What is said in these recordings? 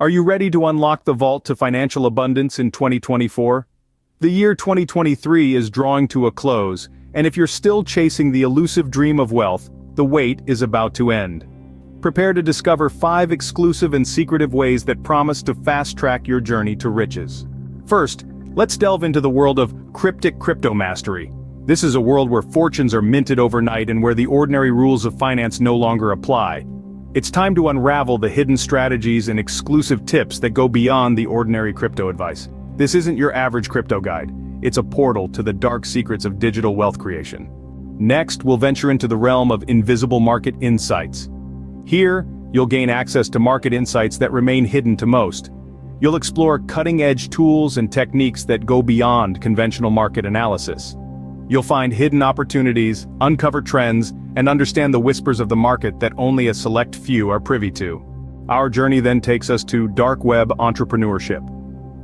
Are you ready to unlock the vault to financial abundance in 2024? The year 2023 is drawing to a close, and if you're still chasing the elusive dream of wealth, the wait is about to end. Prepare to discover 5 exclusive and secretive ways that promise to fast-track your journey to riches. First, let's delve into the world of Cryptic crypto mastery. This is a world where fortunes are minted overnight and where the ordinary rules of finance no longer apply. It's time to unravel the hidden strategies and exclusive tips that go beyond the ordinary crypto advice. This isn't your average crypto guide. It's a portal to the dark secrets of digital wealth creation. Next, we'll venture into the realm of invisible market insights. Here, you'll gain access to market insights that remain hidden to most. You'll explore cutting-edge tools and techniques that go beyond conventional market analysis. You'll find hidden opportunities, uncover trends, and understand the whispers of the market that only a select few are privy to. Our journey then takes us to dark web entrepreneurship.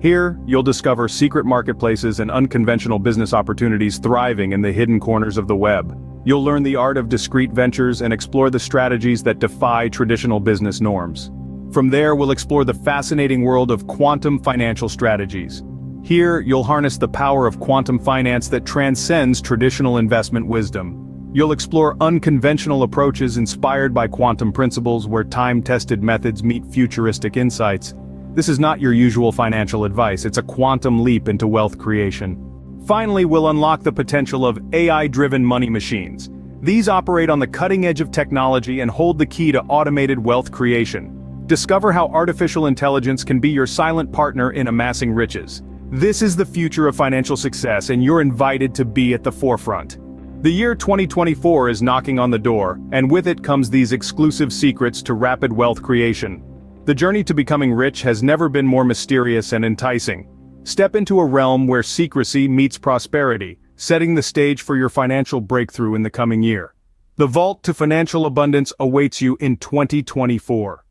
Here, you'll discover secret marketplaces and unconventional business opportunities thriving in the hidden corners of the web. You'll learn the art of discreet ventures and explore the strategies that defy traditional business norms. From there, we'll explore the fascinating world of quantum financial strategies. Here, you'll harness the power of quantum finance that transcends traditional investment wisdom. You'll explore unconventional approaches inspired by quantum principles where time-tested methods meet futuristic insights. This is not your usual financial advice, it's a quantum leap into wealth creation. Finally, we'll unlock the potential of AI-driven money machines. These operate on the cutting edge of technology and hold the key to automated wealth creation. Discover how artificial intelligence can be your silent partner in amassing riches. This is the future of financial success, and you're invited to be at the forefront. The year 2024 is knocking on the door, and with it comes these exclusive secrets to rapid wealth creation. The journey to becoming rich has never been more mysterious and enticing. Step into a realm where secrecy meets prosperity, setting the stage for your financial breakthrough in the coming year. The vault to financial abundance awaits you in 2024.